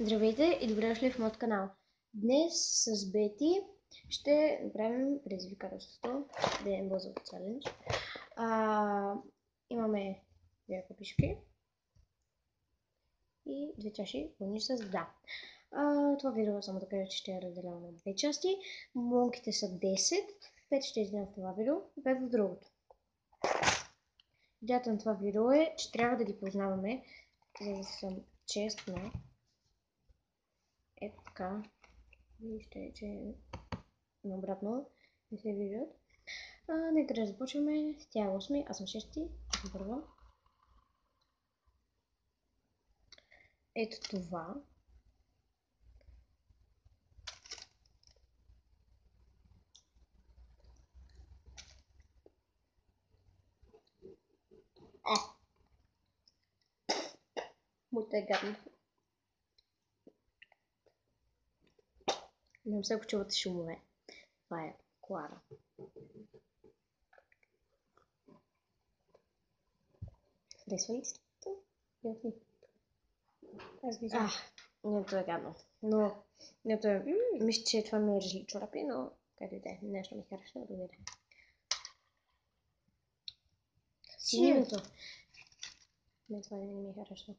Здравейте и добре дошли в моят канал. Днес с Бети ще направим предизвикателството ден Бозов Челендж. Имаме две копишки и две чаши пълни с вода. Това видео само да кажа, че ще е разделено на две части. Монките са 10, 5 ще изгледам в това видео и 5 в другото. Идеята на това видео е, че трябва да ги познаваме, за да съм честна. Ето така. Вижте, че наобратно не се виждат. Нека да започваме. Тя е 8, аз съм 6. Първа. Ето това. Моето е гадно. Не се почувате шумове. Това е Клара. Харесва ли ти това? Аз виждам. Нето е гадно. Но нето е... Мисля, че това ми е режли чорапи, но къде да е. Нещо ми харесва да видя. Синьото. Не, това не ми харесва.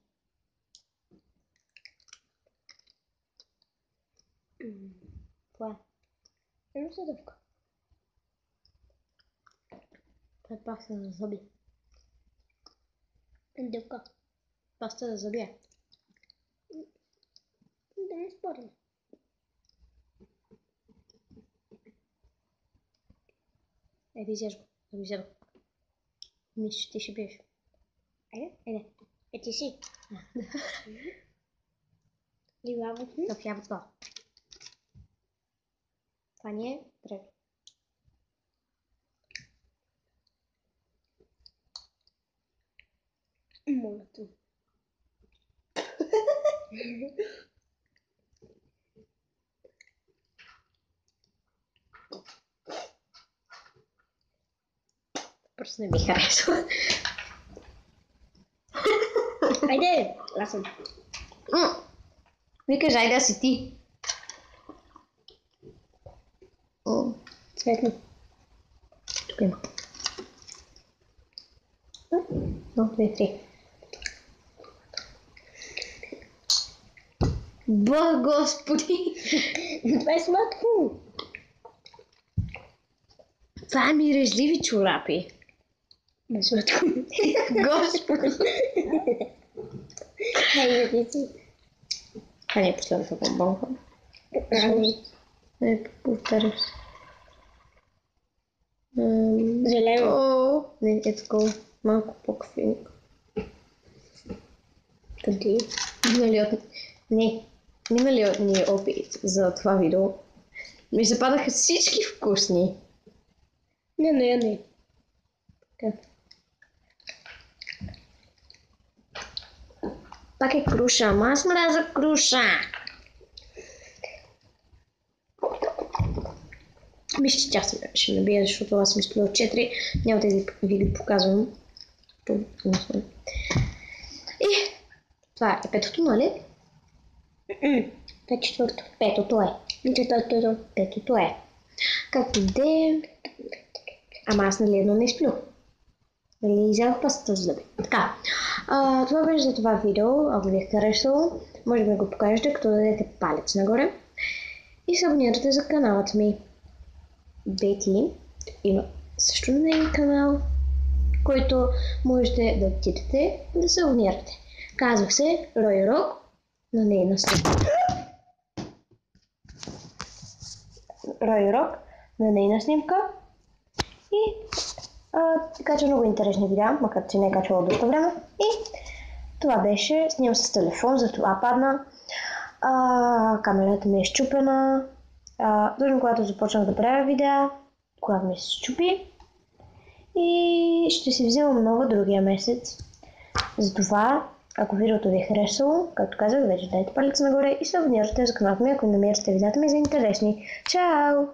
Това е. Ето съдъвка. Това е паста за зъби. Дъвка. Паста за зъби. Да не спорим. Еди взеш го. Да взеш го. Мисля, че ти ще биеш. Айде. Ти си. Ливавото. В ябото. Това ни е трето. Моето. Просто не ми харесва. Айде, аз съм. Викаш, айде да си ти. Цветно. Тук има. Но, 2, 3. Бог Господи! Това е сладко! Това е мирежливи чорапи. Не сладко. Господи! Хайде, ти си. А не, последната бомбонка. Не, повтаряш. Зелено. Не, е такова. Малко по-кофейник. Къде? Има ли от ни опит за това видео? Ми се падаха всички вкусни. Не. Така. Пак е круша, ама аз мразя круша. Мисля, че тя ще ме бие, защото аз съм изпилил 4. Няма да ви ги показвам. И това е петото, нали? Четвърто. Петото е. Петото е. Както де... Ама аз нали едно не изплюх. Нали изядох пастата за зъби. Така. Това беше за това видео. Ако ви е харесало, може да го покажете, като дадете палец нагоре. И се абонирате за каналът ми. Бети има също нейн канал, който можете да отидете да се абонирате. Казвах се Рой Рок на нейна снимка. Рой Рок на нейна снимка. И кача много интересни видеа, макар че не е качвала доста време. И това беше, снимам с телефон, затова падна. Камерата ми е счупена. Дори когато започнах да правя видеа, когато ми се счупи. И ще си вземам нова другия месец. Затова, ако видеото ви е харесало, както казах, вече дайте палец нагоре и се абонирате за каналът ми, ако намерите видеята ми за интересни. Чао!